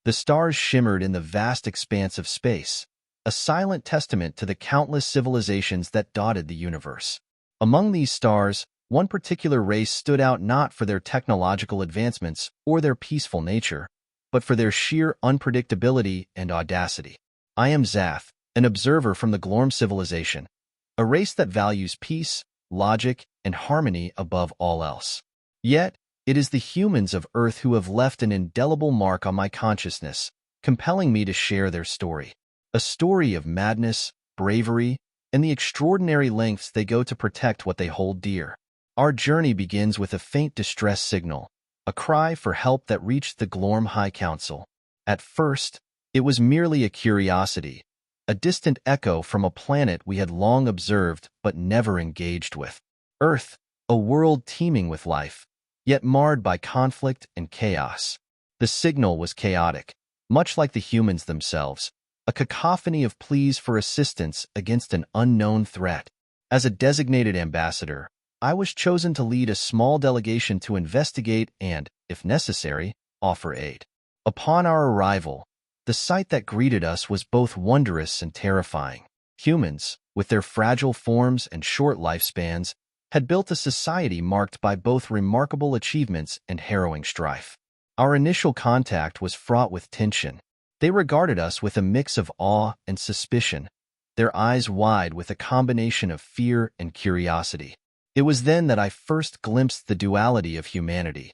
The stars shimmered in the vast expanse of space, a silent testament to the countless civilizations that dotted the universe. Among these stars, one particular race stood out not for their technological advancements or their peaceful nature, but for their sheer unpredictability and audacity. I am Zath, an observer from the Glorm civilization, a race that values peace, logic, and harmony above all else. Yet, it is the humans of Earth who have left an indelible mark on my consciousness, compelling me to share their story. A story of madness, bravery, and the extraordinary lengths they go to protect what they hold dear. Our journey begins with a faint distress signal, a cry for help that reached the Glorm High Council. At first, it was merely a curiosity, a distant echo from a planet we had long observed but never engaged with. Earth, a world teeming with life, yet marred by conflict and chaos. The signal was chaotic, much like the humans themselves, a cacophony of pleas for assistance against an unknown threat. As a designated ambassador, I was chosen to lead a small delegation to investigate and, if necessary, offer aid. Upon our arrival, the sight that greeted us was both wondrous and terrifying. Humans, with their fragile forms and short lifespans, had built a society marked by both remarkable achievements and harrowing strife. Our initial contact was fraught with tension. They regarded us with a mix of awe and suspicion, their eyes wide with a combination of fear and curiosity. It was then that I first glimpsed the duality of humanity,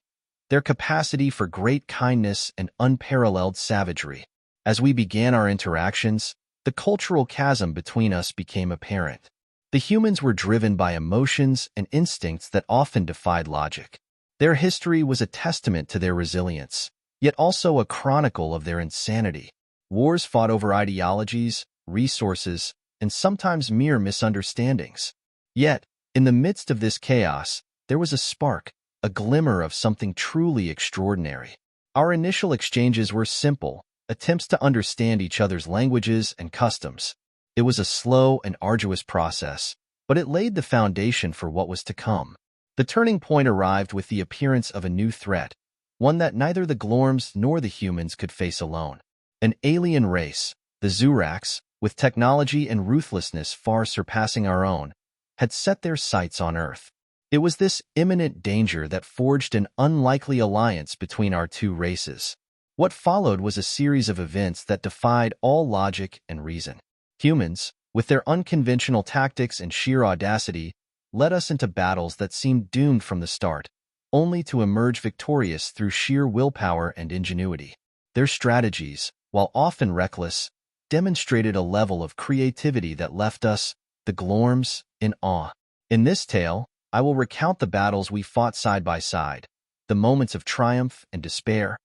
their capacity for great kindness and unparalleled savagery. As we began our interactions, the cultural chasm between us became apparent. The humans were driven by emotions and instincts that often defied logic. Their history was a testament to their resilience, yet also a chronicle of their insanity. Wars fought over ideologies, resources, and sometimes mere misunderstandings. Yet, in the midst of this chaos, there was a spark, a glimmer of something truly extraordinary. Our initial exchanges were simple, attempts to understand each other's languages and customs. It was a slow and arduous process, but it laid the foundation for what was to come. The turning point arrived with the appearance of a new threat, one that neither the Glorms nor the humans could face alone. An alien race, the Zurax, with technology and ruthlessness far surpassing our own, had set their sights on Earth. It was this imminent danger that forged an unlikely alliance between our two races. What followed was a series of events that defied all logic and reason. Humans, with their unconventional tactics and sheer audacity, led us into battles that seemed doomed from the start, only to emerge victorious through sheer willpower and ingenuity. Their strategies, while often reckless, demonstrated a level of creativity that left us, the Glorms, in awe. In this tale, I will recount the battles we fought side by side, the moments of triumph and despair,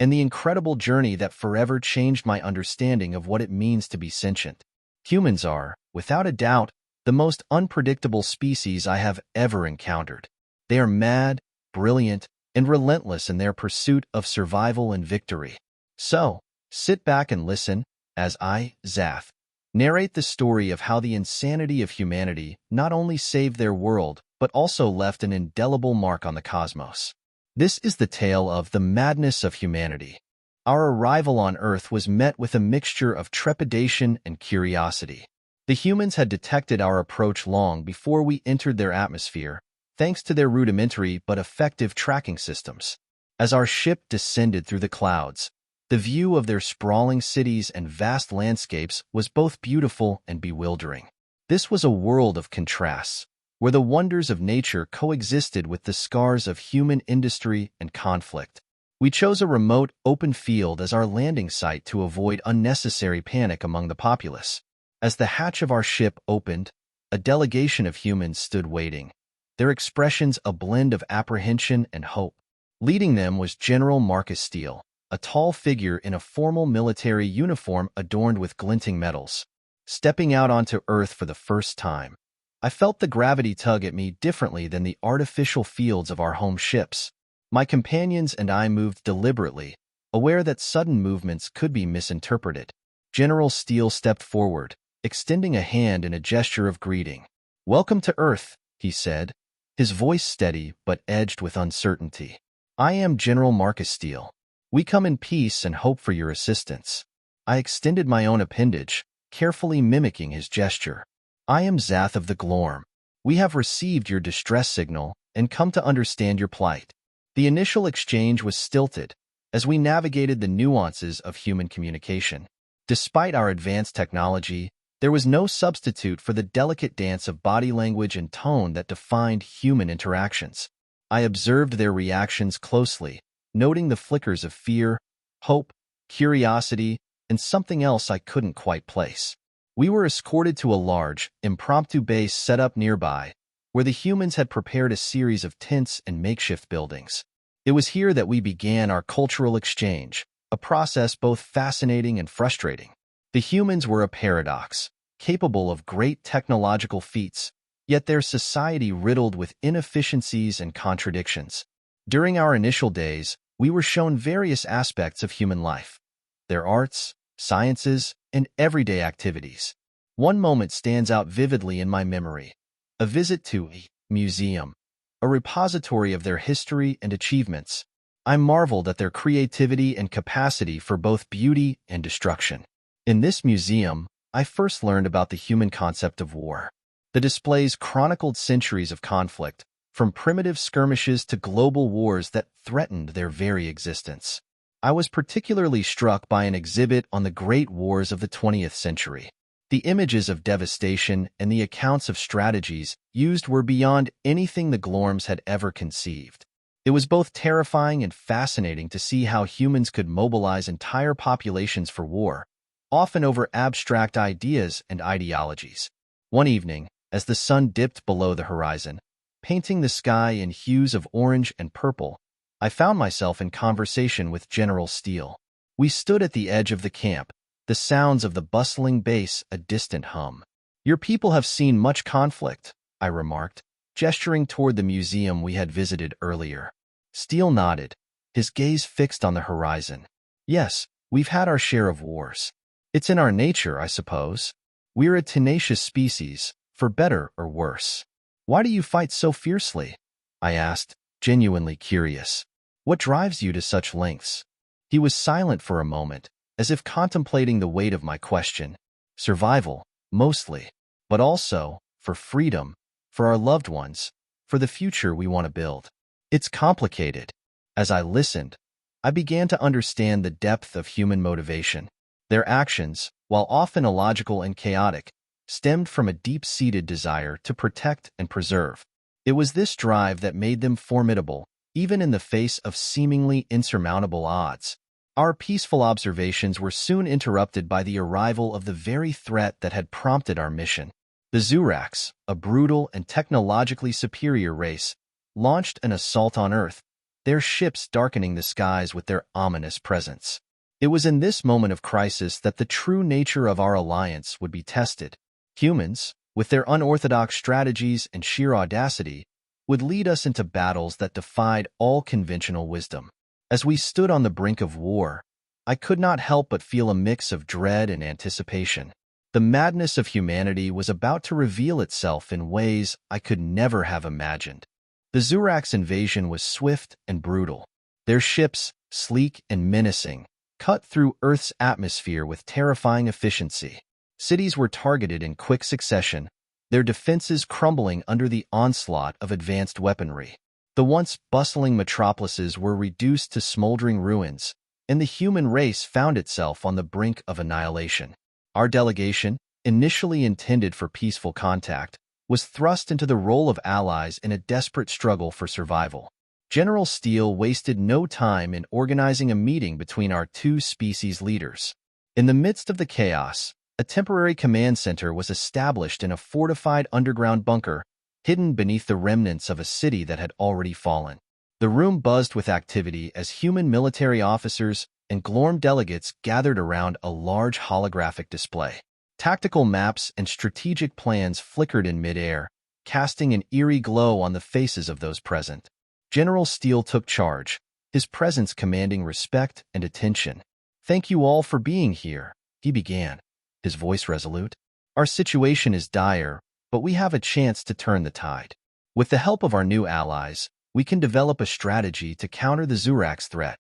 and the incredible journey that forever changed my understanding of what it means to be sentient. Humans are, without a doubt, the most unpredictable species I have ever encountered. They are mad, brilliant, and relentless in their pursuit of survival and victory. So, sit back and listen, as I, Zath, narrate the story of how the insanity of humanity not only saved their world, but also left an indelible mark on the cosmos. This is the tale of the madness of humanity. Our arrival on Earth was met with a mixture of trepidation and curiosity. The humans had detected our approach long before we entered their atmosphere, thanks to their rudimentary but effective tracking systems. As our ship descended through the clouds, the view of their sprawling cities and vast landscapes was both beautiful and bewildering. This was a world of contrasts, where the wonders of nature coexisted with the scars of human industry and conflict. We chose a remote, open field as our landing site to avoid unnecessary panic among the populace. As the hatch of our ship opened, a delegation of humans stood waiting, their expressions a blend of apprehension and hope. Leading them was General Marcus Steele, a tall figure in a formal military uniform adorned with glinting metals. Stepping out onto Earth for the first time, I felt the gravity tug at me differently than the artificial fields of our home ships. My companions and I moved deliberately, aware that sudden movements could be misinterpreted. General Steele stepped forward, extending a hand in a gesture of greeting. "Welcome to Earth," he said, his voice steady but edged with uncertainty. "I am General Marcus Steele. We come in peace and hope for your assistance. I extended my own appendage, carefully mimicking his gesture. I am Zath of the Glorm. We have received your distress signal and come to understand your plight. The initial exchange was stilted as we navigated the nuances of human communication. Despite our advanced technology, there was no substitute for the delicate dance of body language and tone that defined human interactions. I observed their reactions closely, noting the flickers of fear, hope, curiosity, and something else I couldn't quite place. We were escorted to a large, impromptu base set up nearby, where the humans had prepared a series of tents and makeshift buildings. It was here that we began our cultural exchange, a process both fascinating and frustrating. The humans were a paradox, capable of great technological feats, yet their society riddled with inefficiencies and contradictions. During our initial days, we were shown various aspects of human life, their arts, sciences, and everyday activities. One moment stands out vividly in my memory: a visit to a museum, a repository of their history and achievements. I marveled at their creativity and capacity for both beauty and destruction. In this museum, I first learned about the human concept of war. The displays chronicled centuries of conflict, from primitive skirmishes to global wars that threatened their very existence. I was particularly struck by an exhibit on the great wars of the 20th century. The images of devastation and the accounts of strategies used were beyond anything the Glorms had ever conceived. It was both terrifying and fascinating to see how humans could mobilize entire populations for war, often over abstract ideas and ideologies. One evening, as the sun dipped below the horizon, painting the sky in hues of orange and purple, I found myself in conversation with General Steele. We stood at the edge of the camp, the sounds of the bustling base a distant hum. "Your people have seen much conflict," I remarked, gesturing toward the museum we had visited earlier. Steele nodded, his gaze fixed on the horizon. "Yes, we've had our share of wars. It's in our nature, I suppose. We're a tenacious species, for better or worse." "Why do you fight so fiercely?" I asked, genuinely curious. "What drives you to such lengths?" He was silent for a moment, as if contemplating the weight of my question. "Survival, mostly, but also for freedom, for our loved ones, for the future we want to build. It's complicated." As I listened, I began to understand the depth of human motivation. Their actions, while often illogical and chaotic, stemmed from a deep-seated desire to protect and preserve. It was this drive that made them formidable, even in the face of seemingly insurmountable odds. Our peaceful observations were soon interrupted by the arrival of the very threat that had prompted our mission. The Zuraks, a brutal and technologically superior race, launched an assault on Earth, their ships darkening the skies with their ominous presence. It was in this moment of crisis that the true nature of our alliance would be tested. Humans, with their unorthodox strategies and sheer audacity, would lead us into battles that defied all conventional wisdom. As we stood on the brink of war, I could not help but feel a mix of dread and anticipation. The madness of humanity was about to reveal itself in ways I could never have imagined. The Zuraks' invasion was swift and brutal. Their ships, sleek and menacing, cut through Earth's atmosphere with terrifying efficiency. Cities were targeted in quick succession, their defenses crumbling under the onslaught of advanced weaponry. The once bustling metropolises were reduced to smoldering ruins, and the human race found itself on the brink of annihilation. Our delegation, initially intended for peaceful contact, was thrust into the role of allies in a desperate struggle for survival. General Steele wasted no time in organizing a meeting between our two species leaders. In the midst of the chaos, a temporary command center was established in a fortified underground bunker, hidden beneath the remnants of a city that had already fallen. The room buzzed with activity as human military officers and Glorm delegates gathered around a large holographic display. Tactical maps and strategic plans flickered in midair, casting an eerie glow on the faces of those present. General Steele took charge, his presence commanding respect and attention. "Thank you all for being here," he began, his voice resolute. "Our situation is dire, but we have a chance to turn the tide. With the help of our new allies, we can develop a strategy to counter the Zuraks' threat."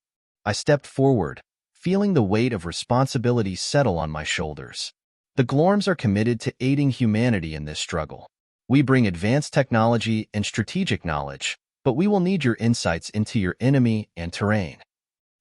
I stepped forward, feeling the weight of responsibility settle on my shoulders. The Glorms are committed to aiding humanity in this struggle. We bring advanced technology and strategic knowledge, but we will need your insights into your enemy and terrain.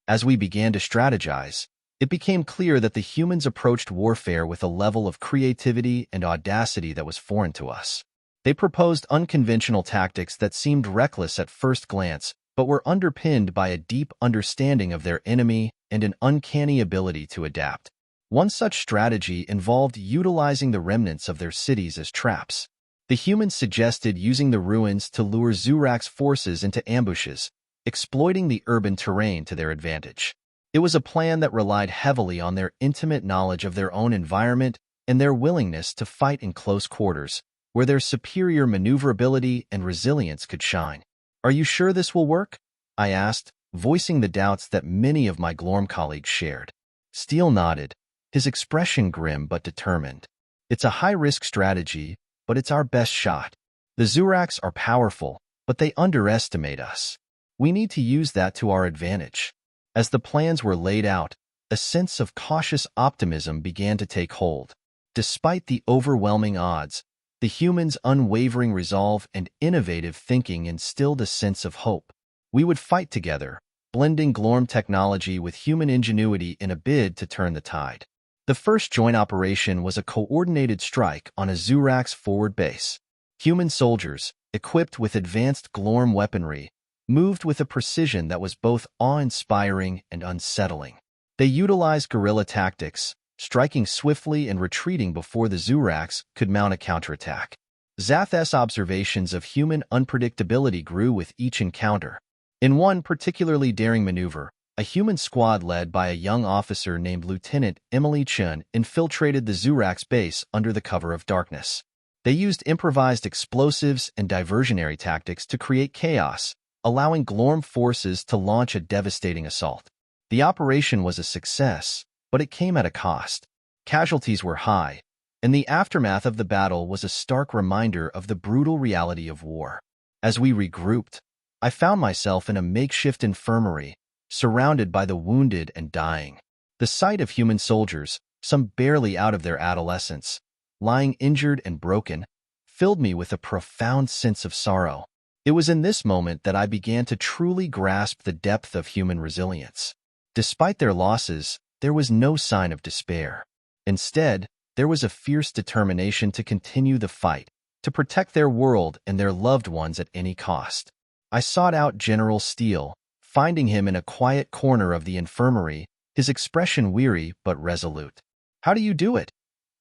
As we began to strategize, it became clear that the humans approached warfare with a level of creativity and audacity that was foreign to us. They proposed unconventional tactics that seemed reckless at first glance, but were underpinned by a deep understanding of their enemy and an uncanny ability to adapt. One such strategy involved utilizing the remnants of their cities as traps. The humans suggested using the ruins to lure Zurak's forces into ambushes, exploiting the urban terrain to their advantage. It was a plan that relied heavily on their intimate knowledge of their own environment and their willingness to fight in close quarters, where their superior maneuverability and resilience could shine. "Are you sure this will work?" I asked, voicing the doubts that many of my Glorm colleagues shared. Steele nodded, his expression grim but determined. "It's a high-risk strategy, but it's our best shot. The Zuraks are powerful, but they underestimate us. We need to use that to our advantage." As the plans were laid out, a sense of cautious optimism began to take hold. Despite the overwhelming odds, the humans' unwavering resolve and innovative thinking instilled a sense of hope. We would fight together, blending Glorm technology with human ingenuity in a bid to turn the tide. The first joint operation was a coordinated strike on a Zurak's forward base. Human soldiers, equipped with advanced Glorm weaponry, moved with a precision that was both awe-inspiring and unsettling. They utilized guerrilla tactics, striking swiftly and retreating before the Zuraks could mount a counterattack. Zath's observations of human unpredictability grew with each encounter. In one particularly daring maneuver, a human squad led by a young officer named Lieutenant Emily Chun infiltrated the Zurak's base under the cover of darkness. They used improvised explosives and diversionary tactics to create chaos, allowing Glorm forces to launch a devastating assault. The operation was a success, but it came at a cost. Casualties were high, and the aftermath of the battle was a stark reminder of the brutal reality of war. As we regrouped, I found myself in a makeshift infirmary, surrounded by the wounded and dying. The sight of human soldiers, some barely out of their adolescence, lying injured and broken, filled me with a profound sense of sorrow. It was in this moment that I began to truly grasp the depth of human resilience. Despite their losses, there was no sign of despair. Instead, there was a fierce determination to continue the fight, to protect their world and their loved ones at any cost. I sought out General Steele, finding him in a quiet corner of the infirmary, his expression weary but resolute. "How do you do it?"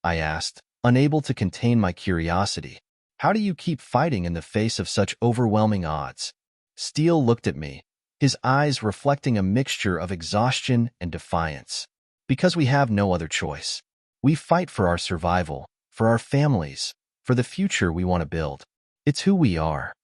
I asked, unable to contain my curiosity. "How do you keep fighting in the face of such overwhelming odds?" Steele looked at me, his eyes reflecting a mixture of exhaustion and defiance. "Because we have no other choice. We fight for our survival, for our families, for the future we want to build. It's who we are."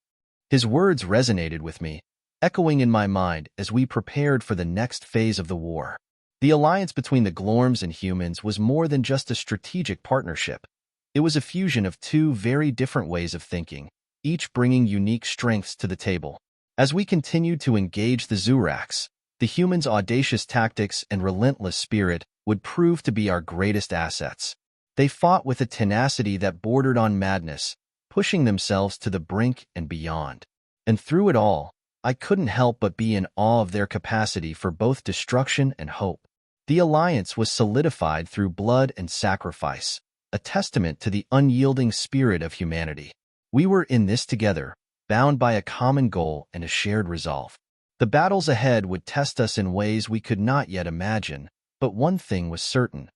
His words resonated with me, echoing in my mind as we prepared for the next phase of the war. The alliance between the Glorms and humans was more than just a strategic partnership. It was a fusion of two very different ways of thinking, each bringing unique strengths to the table. As we continued to engage the Zuraks, the humans' audacious tactics and relentless spirit would prove to be our greatest assets. They fought with a tenacity that bordered on madness, pushing themselves to the brink and beyond. And through it all, I couldn't help but be in awe of their capacity for both destruction and hope. The alliance was solidified through blood and sacrifice, a testament to the unyielding spirit of humanity. We were in this together, bound by a common goal and a shared resolve. The battles ahead would test us in ways we could not yet imagine, but one thing was certain.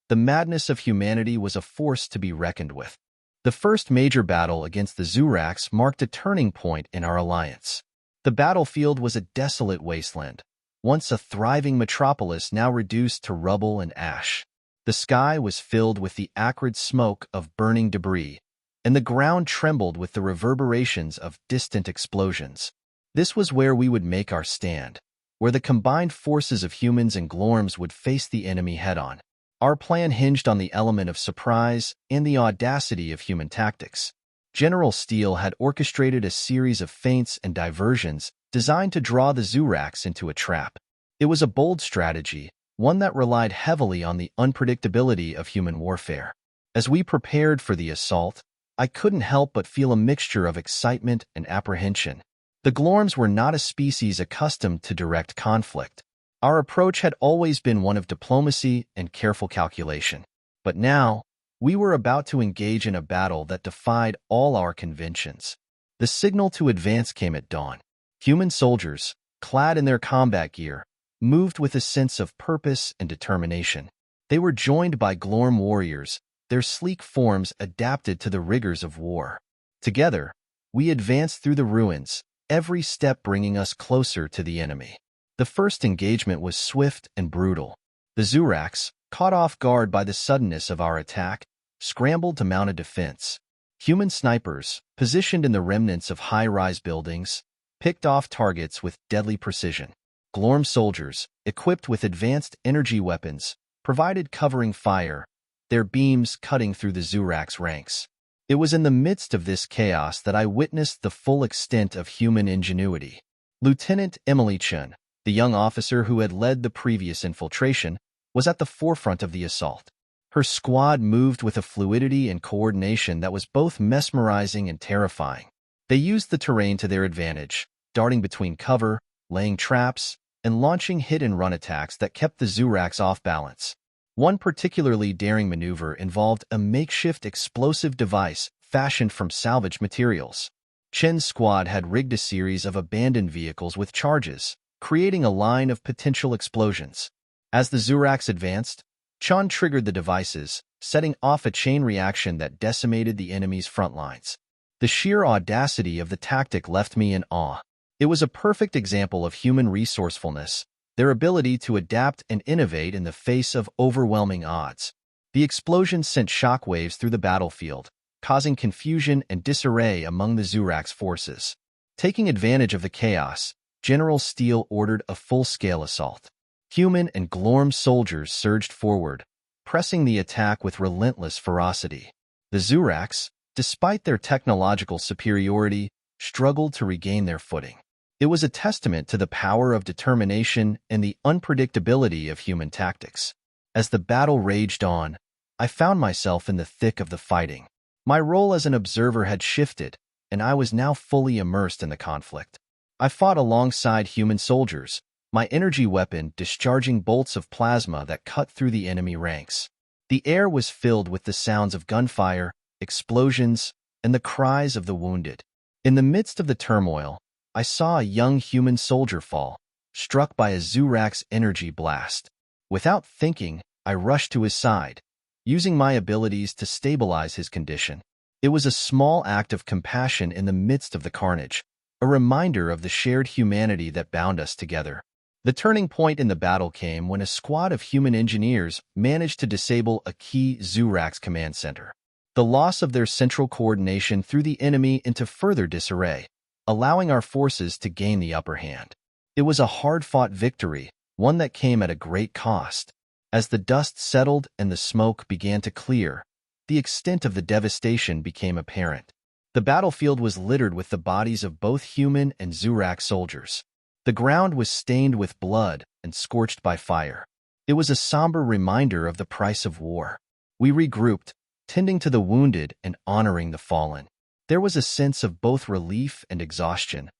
The madness of humanity was a force to be reckoned with. The first major battle against the Zuraks marked a turning point in our alliance. The battlefield was a desolate wasteland, once a thriving metropolis now reduced to rubble and ash. The sky was filled with the acrid smoke of burning debris, and the ground trembled with the reverberations of distant explosions. This was where we would make our stand, where the combined forces of humans and Glorms would face the enemy head-on. Our plan hinged on the element of surprise and the audacity of human tactics. General Steele had orchestrated a series of feints and diversions designed to draw the Zuraks into a trap. It was a bold strategy, one that relied heavily on the unpredictability of human warfare. As we prepared for the assault, I couldn't help but feel a mixture of excitement and apprehension. The Glorms were not a species accustomed to direct conflict. Our approach had always been one of diplomacy and careful calculation. But now, we were about to engage in a battle that defied all our conventions. The signal to advance came at dawn. Human soldiers, clad in their combat gear, moved with a sense of purpose and determination. They were joined by Glorm warriors, their sleek forms adapted to the rigors of war. Together, we advanced through the ruins, every step bringing us closer to the enemy. The first engagement was swift and brutal. The Zurax, caught off guard by the suddenness of our attack, scrambled to mount a defense. Human snipers, positioned in the remnants of high-rise buildings, picked off targets with deadly precision. Glorm soldiers, equipped with advanced energy weapons, provided covering fire, their beams cutting through the Zurax ranks. It was in the midst of this chaos that I witnessed the full extent of human ingenuity. Lieutenant Emily Chen, the young officer who had led the previous infiltration, was at the forefront of the assault. Her squad moved with a fluidity and coordination that was both mesmerizing and terrifying. They used the terrain to their advantage, darting between cover, laying traps, and launching hit-and-run attacks that kept the Zurax off balance. One particularly daring maneuver involved a makeshift explosive device fashioned from salvaged materials. Chen's squad had rigged a series of abandoned vehicles with charges, creating a line of potential explosions. As the Zurax advanced, Chen triggered the devices, setting off a chain reaction that decimated the enemy's front lines. The sheer audacity of the tactic left me in awe. It was a perfect example of human resourcefulness, their ability to adapt and innovate in the face of overwhelming odds. The explosion sent shockwaves through the battlefield, causing confusion and disarray among the Zurax forces. Taking advantage of the chaos, General Steele ordered a full-scale assault. Human and Glorm soldiers surged forward, pressing the attack with relentless ferocity. The Zurax, despite their technological superiority, struggled to regain their footing. It was a testament to the power of determination and the unpredictability of human tactics. As the battle raged on, I found myself in the thick of the fighting. My role as an observer had shifted, and I was now fully immersed in the conflict. I fought alongside human soldiers, my energy weapon discharging bolts of plasma that cut through the enemy ranks. The air was filled with the sounds of gunfire, explosions, and the cries of the wounded. In the midst of the turmoil, I saw a young human soldier fall, struck by a Zurax energy blast. Without thinking, I rushed to his side, using my abilities to stabilize his condition. It was a small act of compassion in the midst of the carnage, a reminder of the shared humanity that bound us together. The turning point in the battle came when a squad of human engineers managed to disable a key Zurax command center. The loss of their central coordination threw the enemy into further disarray, allowing our forces to gain the upper hand. It was a hard-fought victory, one that came at a great cost. As the dust settled and the smoke began to clear, the extent of the devastation became apparent. The battlefield was littered with the bodies of both human and Zurax soldiers. The ground was stained with blood and scorched by fire. It was a somber reminder of the price of war. We regrouped, tending to the wounded and honoring the fallen. There was a sense of both relief and exhaustion,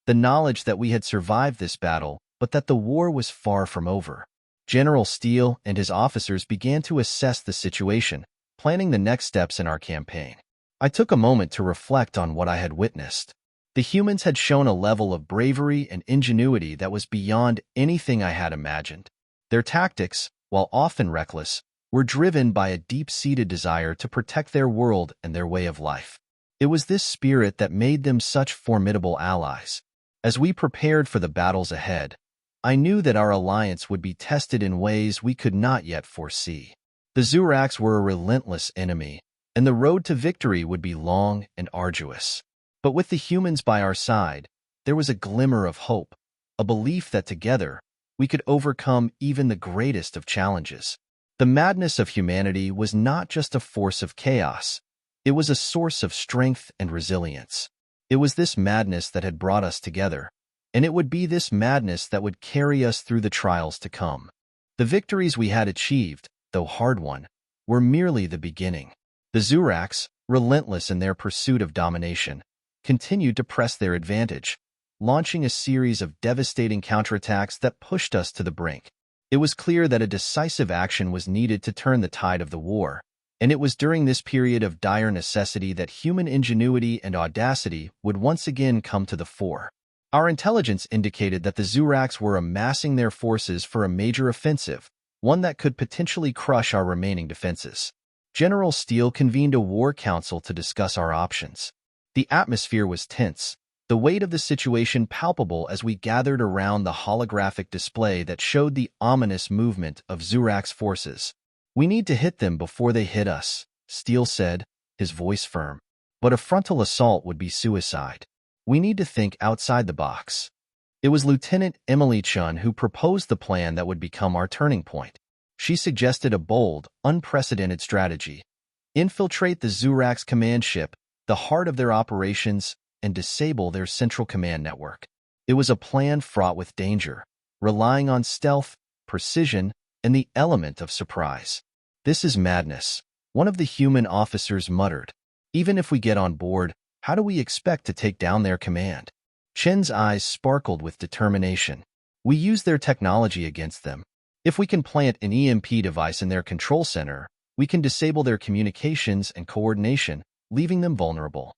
the knowledge that we had survived this battle, but that the war was far from over. General Steele and his officers began to assess the situation, planning the next steps in our campaign. I took a moment to reflect on what I had witnessed. The humans had shown a level of bravery and ingenuity that was beyond anything I had imagined. Their tactics, while often reckless, were driven by a deep-seated desire to protect their world and their way of life. It was this spirit that made them such formidable allies. As we prepared for the battles ahead, I knew that our alliance would be tested in ways we could not yet foresee. The Zurax were a relentless enemy, and the road to victory would be long and arduous. But with the humans by our side, there was a glimmer of hope, a belief that together we could overcome even the greatest of challenges. The madness of humanity was not just a force of chaos. It was a source of strength and resilience. It was this madness that had brought us together, and it would be this madness that would carry us through the trials to come. The victories we had achieved, though hard-won, were merely the beginning. The Zurax, relentless in their pursuit of domination, continued to press their advantage, launching a series of devastating counterattacks that pushed us to the brink. It was clear that a decisive action was needed to turn the tide of the war, and it was during this period of dire necessity that human ingenuity and audacity would once again come to the fore. Our intelligence indicated that the Zurax were amassing their forces for a major offensive, one that could potentially crush our remaining defenses. General Steele convened a war council to discuss our options. The atmosphere was tense, the weight of the situation palpable as we gathered around the holographic display that showed the ominous movement of Zurax forces. "We need to hit them before they hit us," Steele said, his voice firm. "But a frontal assault would be suicide. We need to think outside the box." It was Lieutenant Emily Chun who proposed the plan that would become our turning point. She suggested a bold, unprecedented strategy: infiltrate the Zurax command ship, the heart of their operations, and disable their central command network. It was a plan fraught with danger, relying on stealth, precision, and the element of surprise. "This is madness," one of the human officers muttered. "Even if we get on board, how do we expect to take down their command?" Chen's eyes sparkled with determination. "We use their technology against them. If we can plant an EMP device in their control center, we can disable their communications and coordination, leaving them vulnerable."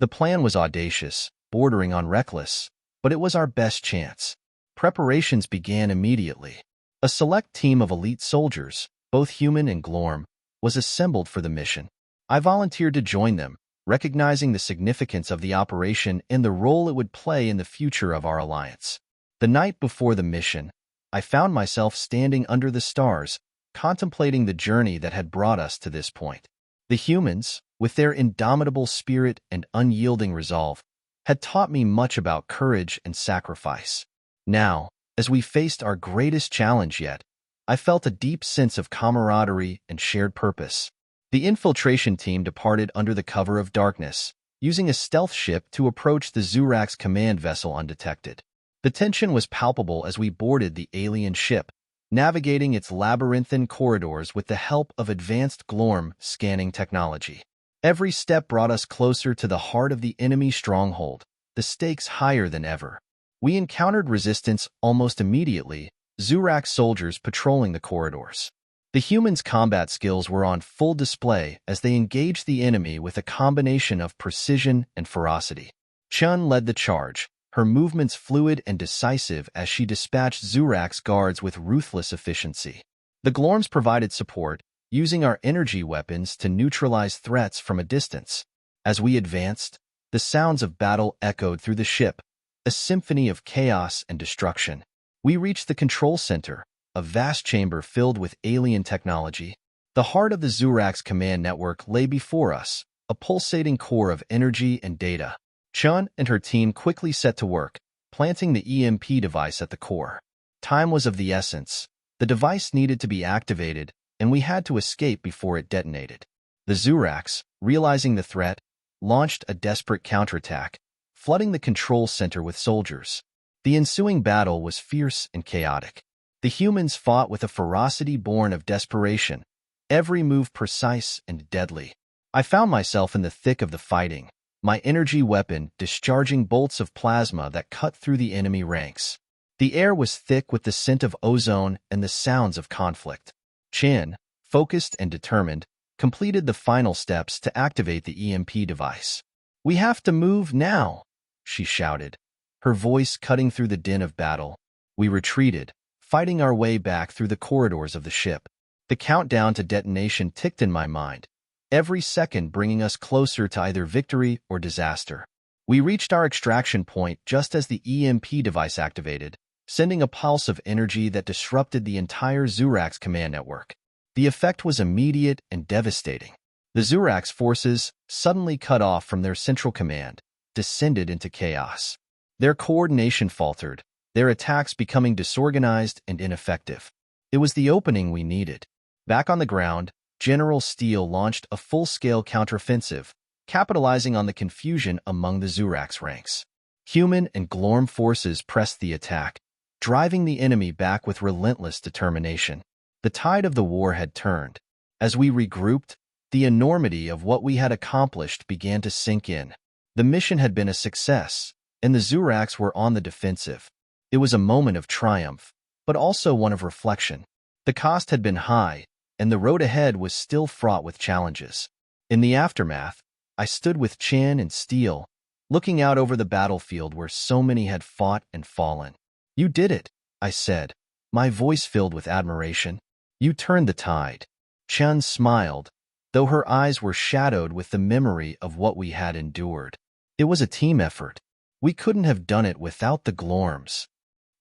The plan was audacious, bordering on reckless, but it was our best chance. Preparations began immediately. A select team of elite soldiers, both human and Glorm, was assembled for the mission. I volunteered to join them, recognizing the significance of the operation and the role it would play in the future of our alliance. The night before the mission, I found myself standing under the stars, contemplating the journey that had brought us to this point. The humans, with their indomitable spirit and unyielding resolve, had taught me much about courage and sacrifice. Now, as we faced our greatest challenge yet, I felt a deep sense of camaraderie and shared purpose. The infiltration team departed under the cover of darkness, using a stealth ship to approach the Zurax command vessel undetected. The tension was palpable as we boarded the alien ship, navigating its labyrinthine corridors with the help of advanced Glorm scanning technology. Every step brought us closer to the heart of the enemy stronghold, the stakes higher than ever. We encountered resistance almost immediately, Zurax soldiers patrolling the corridors. The humans' combat skills were on full display as they engaged the enemy with a combination of precision and ferocity. Chun led the charge, her movements fluid and decisive as she dispatched Zurax guards with ruthless efficiency. The Glorms provided support, using our energy weapons to neutralize threats from a distance. As we advanced, the sounds of battle echoed through the ship, a symphony of chaos and destruction. We reached the control center, a vast chamber filled with alien technology. The heart of the Zurax command network lay before us, a pulsating core of energy and data. Chun and her team quickly set to work, planting the EMP device at the core. Time was of the essence. The device needed to be activated, and we had to escape before it detonated. The Zurax, realizing the threat, launched a desperate counterattack, flooding the control center with soldiers. The ensuing battle was fierce and chaotic. The humans fought with a ferocity born of desperation, every move precise and deadly. I found myself in the thick of the fighting, my energy weapon discharging bolts of plasma that cut through the enemy ranks. The air was thick with the scent of ozone and the sounds of conflict. Chen, focused and determined, completed the final steps to activate the EMP device. "We have to move now," she shouted, her voice cutting through the din of battle. We retreated, fighting our way back through the corridors of the ship. The countdown to detonation ticked in my mind, every second bringing us closer to either victory or disaster. We reached our extraction point just as the EMP device activated, sending a pulse of energy that disrupted the entire Zurax command network. The effect was immediate and devastating. The Zurax forces, suddenly cut off from their central command, descended into chaos. Their coordination faltered, their attacks becoming disorganized and ineffective. It was the opening we needed. Back on the ground, General Steele launched a full-scale counteroffensive, capitalizing on the confusion among the Zurax ranks. Human and Glorm forces pressed the attack, driving the enemy back with relentless determination. The tide of the war had turned. As we regrouped, the enormity of what we had accomplished began to sink in. The mission had been a success, and the Zuraks were on the defensive. It was a moment of triumph, but also one of reflection. The cost had been high, and the road ahead was still fraught with challenges. In the aftermath, I stood with Chan and Steele, looking out over the battlefield where so many had fought and fallen. "You did it," I said, my voice filled with admiration. "You turned the tide." Chan smiled, though her eyes were shadowed with the memory of what we had endured. "It was a team effort. We couldn't have done it without the Glorms."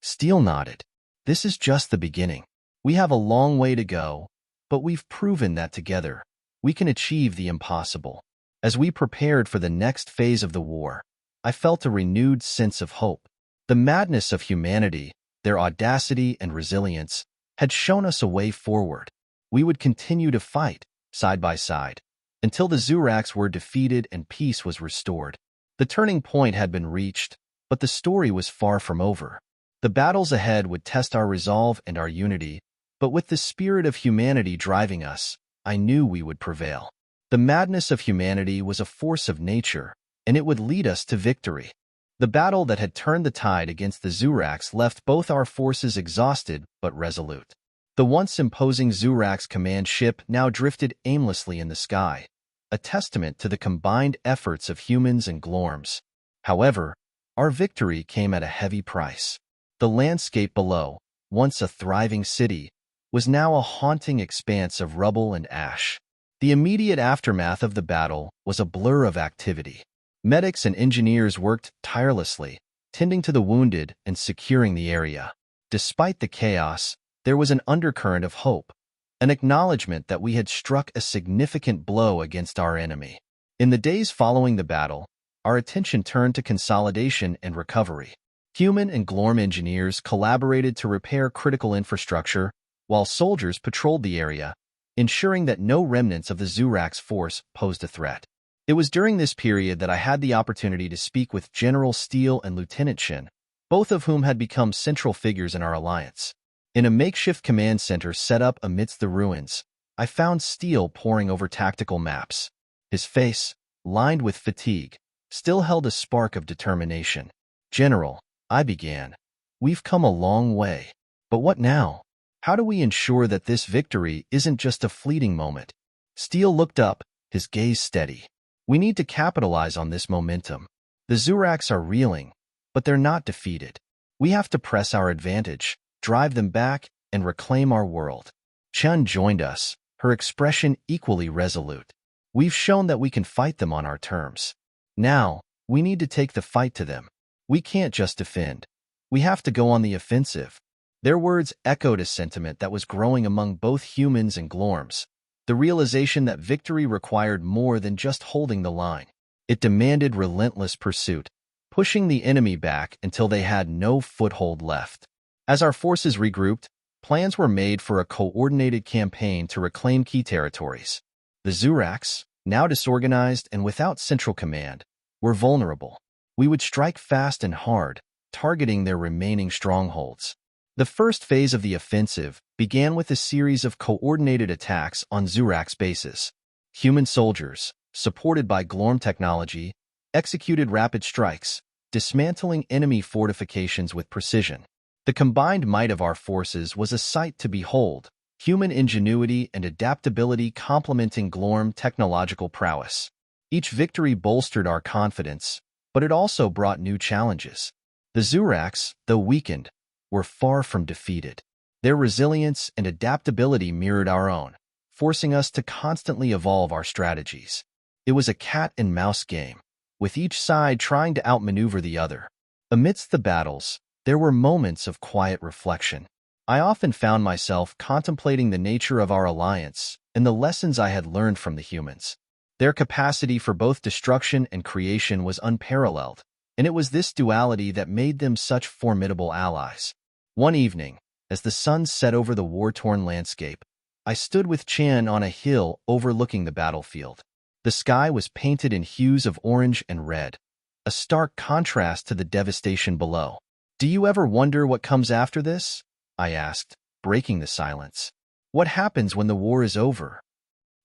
Steele nodded. "This is just the beginning. We have a long way to go, but we've proven that together, we can achieve the impossible." As we prepared for the next phase of the war, I felt a renewed sense of hope. The madness of humanity, their audacity and resilience, had shown us a way forward. We would continue to fight, side by side, until the Zuraks were defeated and peace was restored. The turning point had been reached, but the story was far from over. The battles ahead would test our resolve and our unity, but with the spirit of humanity driving us, I knew we would prevail. The madness of humanity was a force of nature, and it would lead us to victory. The battle that had turned the tide against the Zuraks left both our forces exhausted but resolute. The once imposing Zuraks command ship now drifted aimlessly in the sky, a testament to the combined efforts of humans and Glorms. However, our victory came at a heavy price. The landscape below, once a thriving city, was now a haunting expanse of rubble and ash. The immediate aftermath of the battle was a blur of activity. Medics and engineers worked tirelessly, tending to the wounded and securing the area. Despite the chaos, there was an undercurrent of hope, an acknowledgement that we had struck a significant blow against our enemy. In the days following the battle, our attention turned to consolidation and recovery. Human and Glorm engineers collaborated to repair critical infrastructure, while soldiers patrolled the area, ensuring that no remnants of the Zuraks force posed a threat. It was during this period that I had the opportunity to speak with General Steele and Lieutenant Shin, both of whom had become central figures in our alliance. In a makeshift command center set up amidst the ruins, I found Steele poring over tactical maps. His face, lined with fatigue, still held a spark of determination. "General," I began, "we've come a long way. But what now? How do we ensure that this victory isn't just a fleeting moment?" Steele looked up, his gaze steady. "We need to capitalize on this momentum. The Zuraks are reeling, but they're not defeated. We have to press our advantage, drive them back, and reclaim our world." Chun joined us, her expression equally resolute. "We've shown that we can fight them on our terms. Now, we need to take the fight to them. We can't just defend. We have to go on the offensive." Their words echoed a sentiment that was growing among both humans and Glorms, the realization that victory required more than just holding the line. It demanded relentless pursuit, pushing the enemy back until they had no foothold left. As our forces regrouped, plans were made for a coordinated campaign to reclaim key territories. The Zuraks, now disorganized and without central command, were vulnerable. We would strike fast and hard, targeting their remaining strongholds. The first phase of the offensive began with a series of coordinated attacks on Zuraks bases. Human soldiers, supported by Glorm technology, executed rapid strikes, dismantling enemy fortifications with precision. The combined might of our forces was a sight to behold, human ingenuity and adaptability complementing Glorm technological prowess. Each victory bolstered our confidence, but it also brought new challenges. The Zuraks, though weakened, were far from defeated. Their resilience and adaptability mirrored our own, forcing us to constantly evolve our strategies. It was a cat-and-mouse game, with each side trying to outmaneuver the other. Amidst the battles, there were moments of quiet reflection. I often found myself contemplating the nature of our alliance and the lessons I had learned from the humans. Their capacity for both destruction and creation was unparalleled, and it was this duality that made them such formidable allies. One evening, as the sun set over the war-torn landscape, I stood with Chan on a hill overlooking the battlefield. The sky was painted in hues of orange and red, a stark contrast to the devastation below. "Do you ever wonder what comes after this?" I asked, breaking the silence. "What happens when the war is over?"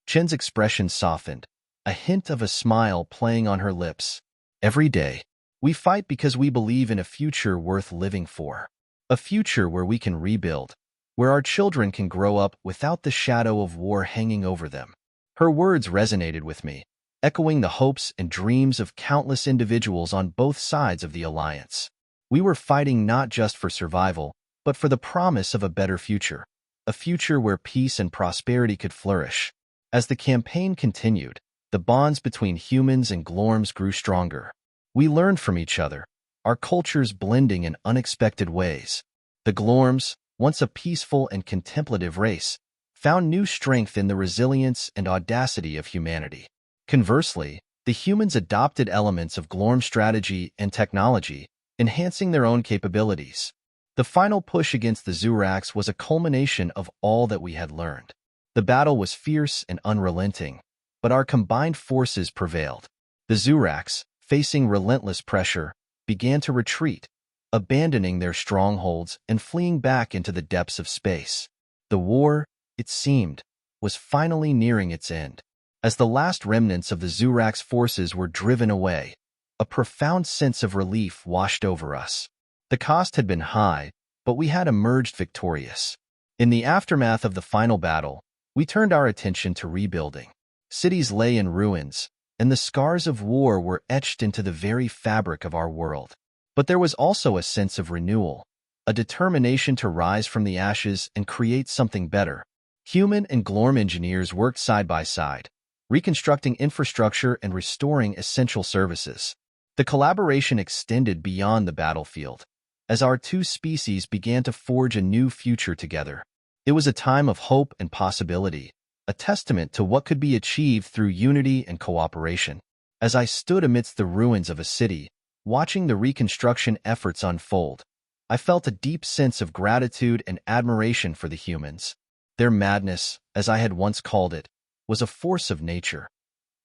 Chen's expression softened, a hint of a smile playing on her lips. "Every day, we fight because we believe in a future worth living for. A future where we can rebuild, where our children can grow up without the shadow of war hanging over them." Her words resonated with me, echoing the hopes and dreams of countless individuals on both sides of the alliance. We were fighting not just for survival, but for the promise of a better future, a future where peace and prosperity could flourish. As the campaign continued, the bonds between humans and Glorms grew stronger. We learned from each other, our cultures blending in unexpected ways. The Glorms, once a peaceful and contemplative race, found new strength in the resilience and audacity of humanity. Conversely, the humans adopted elements of Glorm strategy and technology, enhancing their own capabilities. The final push against the Zurax was a culmination of all that we had learned. The battle was fierce and unrelenting, but our combined forces prevailed. The Zurax, facing relentless pressure, began to retreat, abandoning their strongholds and fleeing back into the depths of space. The war, it seemed, was finally nearing its end. As the last remnants of the Zurax forces were driven away, a profound sense of relief washed over us. The cost had been high, but we had emerged victorious. In the aftermath of the final battle, we turned our attention to rebuilding. Cities lay in ruins, and the scars of war were etched into the very fabric of our world. But there was also a sense of renewal, a determination to rise from the ashes and create something better. Human and Glorm engineers worked side by side, reconstructing infrastructure and restoring essential services. The collaboration extended beyond the battlefield, as our two species began to forge a new future together. It was a time of hope and possibility, a testament to what could be achieved through unity and cooperation. As I stood amidst the ruins of a city, watching the reconstruction efforts unfold, I felt a deep sense of gratitude and admiration for the humans. Their madness, as I had once called it, was a force of nature,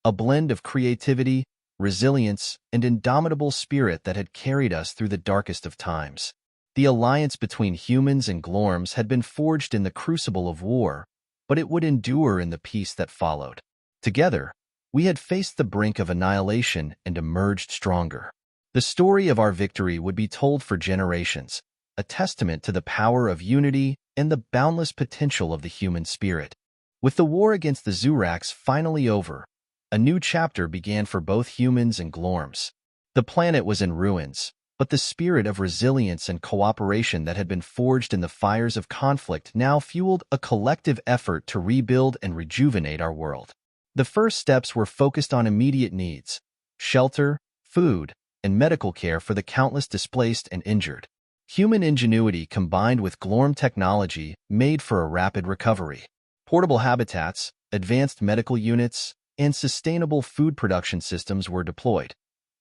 a blend of creativity, resilience, and indomitable spirit that had carried us through the darkest of times. The alliance between humans and Glorms had been forged in the crucible of war, but it would endure in the peace that followed. Together, we had faced the brink of annihilation and emerged stronger. The story of our victory would be told for generations, a testament to the power of unity and the boundless potential of the human spirit. With the war against the Zurax finally over, a new chapter began for both humans and Glorms. The planet was in ruins, but the spirit of resilience and cooperation that had been forged in the fires of conflict now fueled a collective effort to rebuild and rejuvenate our world. The first steps were focused on immediate needs: shelter, food, and medical care for the countless displaced and injured. Human ingenuity combined with Glorm technology made for a rapid recovery. Portable habitats, advanced medical units, and sustainable food production systems were deployed,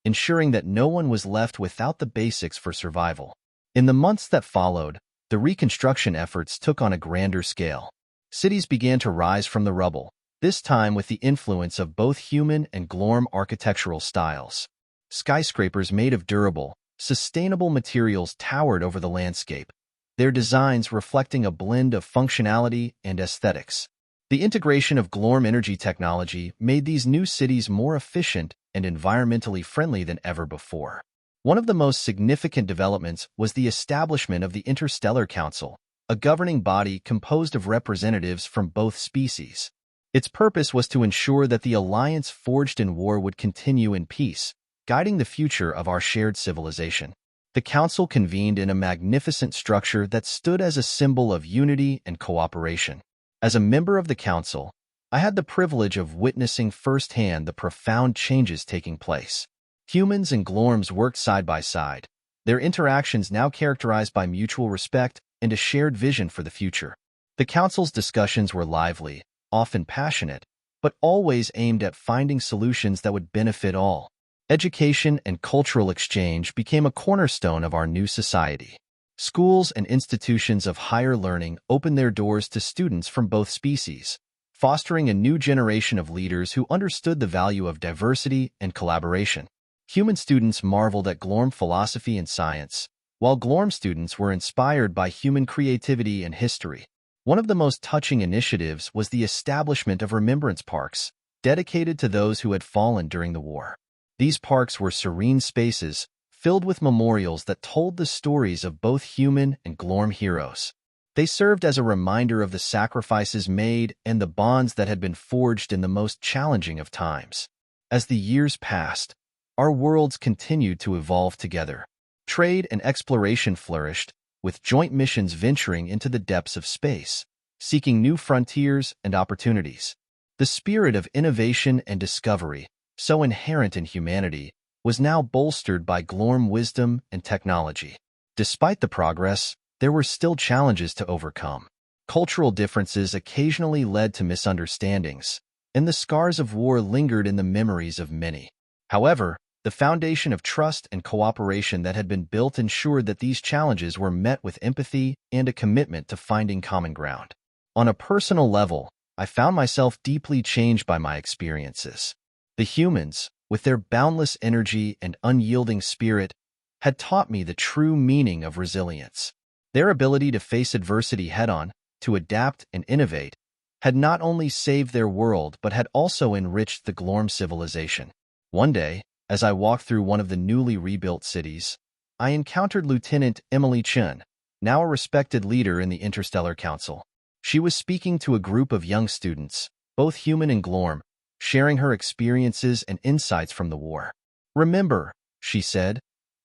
ensuring that no one was left without the basics for survival. In the months that followed, the reconstruction efforts took on a grander scale. Cities began to rise from the rubble, this time with the influence of both human and Glorm architectural styles. Skyscrapers made of durable, sustainable materials towered over the landscape, their designs reflecting a blend of functionality and aesthetics. The integration of Glorm energy technology made these new cities more efficient and environmentally friendly than ever before. One of the most significant developments was the establishment of the Interstellar Council, a governing body composed of representatives from both species. Its purpose was to ensure that the alliance forged in war would continue in peace, guiding the future of our shared civilization. The council convened in a magnificent structure that stood as a symbol of unity and cooperation. As a member of the council, I had the privilege of witnessing firsthand the profound changes taking place. Humans and Glorms worked side by side, their interactions now characterized by mutual respect and a shared vision for the future. The council's discussions were lively, often passionate, but always aimed at finding solutions that would benefit all. Education and cultural exchange became a cornerstone of our new society. Schools and institutions of higher learning opened their doors to students from both species, fostering a new generation of leaders who understood the value of diversity and collaboration. Human students marveled at Glorm philosophy and science, while Glorm students were inspired by human creativity and history. One of the most touching initiatives was the establishment of remembrance parks, dedicated to those who had fallen during the war. These parks were serene spaces, filled with memorials that told the stories of both human and Glorm heroes. They served as a reminder of the sacrifices made and the bonds that had been forged in the most challenging of times. As the years passed, our worlds continued to evolve together. Trade and exploration flourished, with joint missions venturing into the depths of space, seeking new frontiers and opportunities. The spirit of innovation and discovery, so inherent in humanity, was now bolstered by Glorm wisdom and technology. Despite the progress, there were still challenges to overcome. Cultural differences occasionally led to misunderstandings, and the scars of war lingered in the memories of many. However, the foundation of trust and cooperation that had been built ensured that these challenges were met with empathy and a commitment to finding common ground. On a personal level, I found myself deeply changed by my experiences. The humans, with their boundless energy and unyielding spirit, had taught me the true meaning of resilience. Their ability to face adversity head-on, to adapt and innovate, had not only saved their world but had also enriched the Glorm civilization. One day, as I walked through one of the newly rebuilt cities, I encountered Lieutenant Emily Chen, now a respected leader in the Interstellar Council. She was speaking to a group of young students, both human and Glorm, sharing her experiences and insights from the war. "Remember," she said,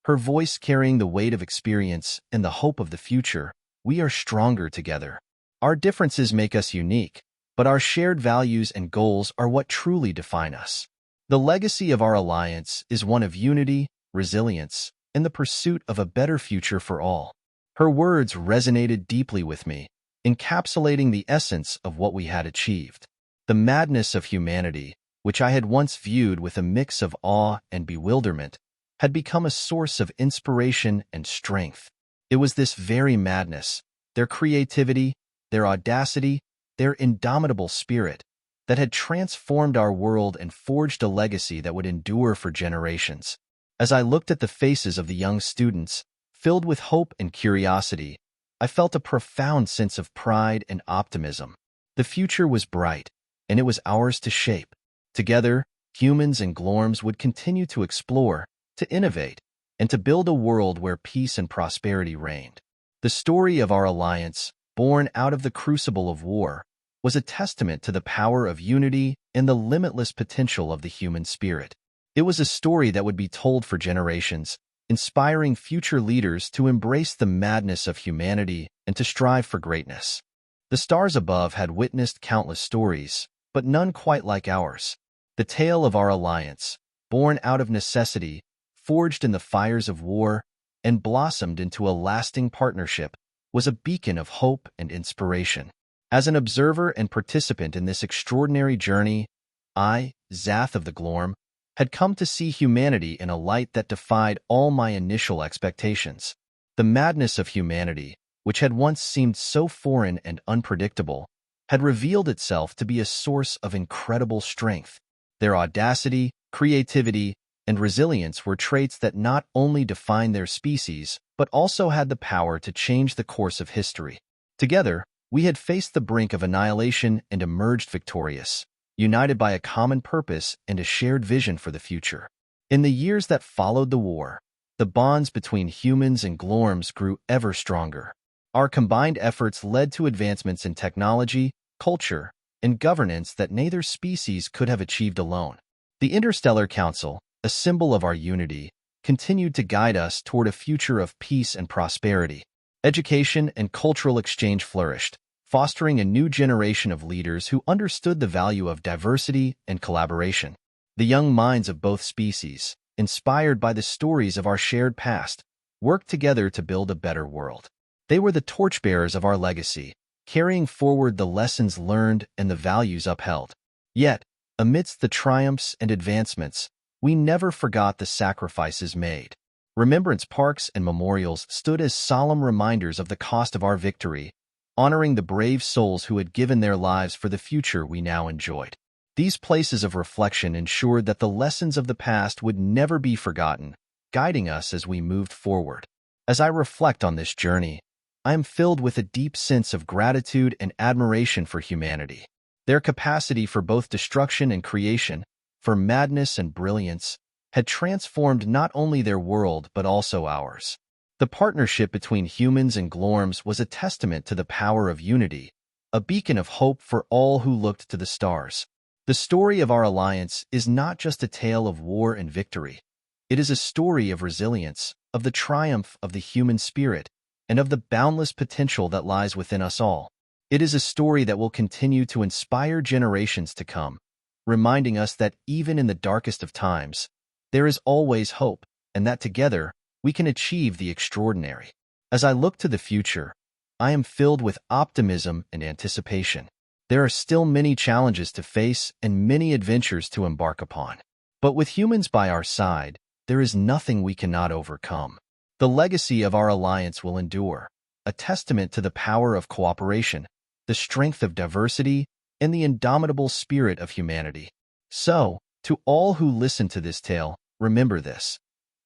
her voice carrying the weight of experience and the hope of the future, "we are stronger together. Our differences make us unique, but our shared values and goals are what truly define us. The legacy of our alliance is one of unity, resilience, and the pursuit of a better future for all." Her words resonated deeply with me, encapsulating the essence of what we had achieved. The madness of humanity, which I had once viewed with a mix of awe and bewilderment, had become a source of inspiration and strength. It was this very madness, their creativity, their audacity, their indomitable spirit, that had transformed our world and forged a legacy that would endure for generations. As I looked at the faces of the young students, filled with hope and curiosity, I felt a profound sense of pride and optimism. The future was bright, and it was ours to shape. Together, humans and Glorms would continue to explore, to innovate, and to build a world where peace and prosperity reigned. The story of our alliance, born out of the crucible of war, was a testament to the power of unity and the limitless potential of the human spirit. It was a story that would be told for generations, inspiring future leaders to embrace the madness of humanity and to strive for greatness. The stars above had witnessed countless stories, but none quite like ours. The tale of our alliance, born out of necessity, forged in the fires of war, and blossomed into a lasting partnership, was a beacon of hope and inspiration. As an observer and participant in this extraordinary journey, I, Zath of the Glorm, had come to see humanity in a light that defied all my initial expectations. The madness of humanity, which had once seemed so foreign and unpredictable, had revealed itself to be a source of incredible strength. Their audacity, creativity, and resilience were traits that not only defined their species, but also had the power to change the course of history. Together, we had faced the brink of annihilation and emerged victorious, united by a common purpose and a shared vision for the future. In the years that followed the war, the bonds between humans and Glorms grew ever stronger. Our combined efforts led to advancements in technology, culture, and governance that neither species could have achieved alone. The Interstellar Council, a symbol of our unity, continued to guide us toward a future of peace and prosperity. Education and cultural exchange flourished, fostering a new generation of leaders who understood the value of diversity and collaboration. The young minds of both species, inspired by the stories of our shared past, worked together to build a better world. They were the torchbearers of our legacy, carrying forward the lessons learned and the values upheld. Yet, amidst the triumphs and advancements, we never forgot the sacrifices made. Remembrance parks and memorials stood as solemn reminders of the cost of our victory, honoring the brave souls who had given their lives for the future we now enjoyed. These places of reflection ensured that the lessons of the past would never be forgotten, guiding us as we moved forward. As I reflect on this journey, I am filled with a deep sense of gratitude and admiration for humanity. Their capacity for both destruction and creation, for madness and brilliance, had transformed not only their world but also ours. The partnership between humans and Glorms was a testament to the power of unity, a beacon of hope for all who looked to the stars. The story of our alliance is not just a tale of war and victory. It is a story of resilience, of the triumph of the human spirit, and of the boundless potential that lies within us all. It is a story that will continue to inspire generations to come, reminding us that even in the darkest of times, there is always hope, and that together, we can achieve the extraordinary. As I look to the future, I am filled with optimism and anticipation. There are still many challenges to face and many adventures to embark upon. But with humans by our side, there is nothing we cannot overcome. The legacy of our alliance will endure, a testament to the power of cooperation, the strength of diversity, and the indomitable spirit of humanity. So, to all who listen to this tale, remember this.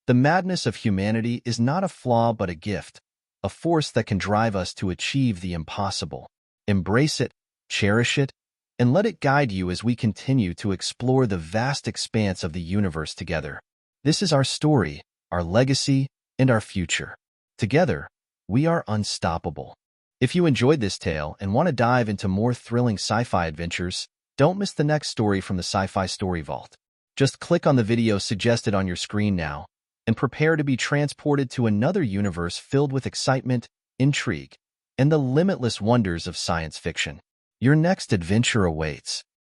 The madness of humanity is not a flaw but a gift, a force that can drive us to achieve the impossible. Embrace it, cherish it, and let it guide you as we continue to explore the vast expanse of the universe together. This is our story, our legacy, and our future. Together, we are unstoppable. If you enjoyed this tale and want to dive into more thrilling sci-fi adventures, don't miss the next story from the Sci-Fi Story Vault. Just click on the video suggested on your screen now, and prepare to be transported to another universe filled with excitement, intrigue, and the limitless wonders of science fiction. Your next adventure awaits.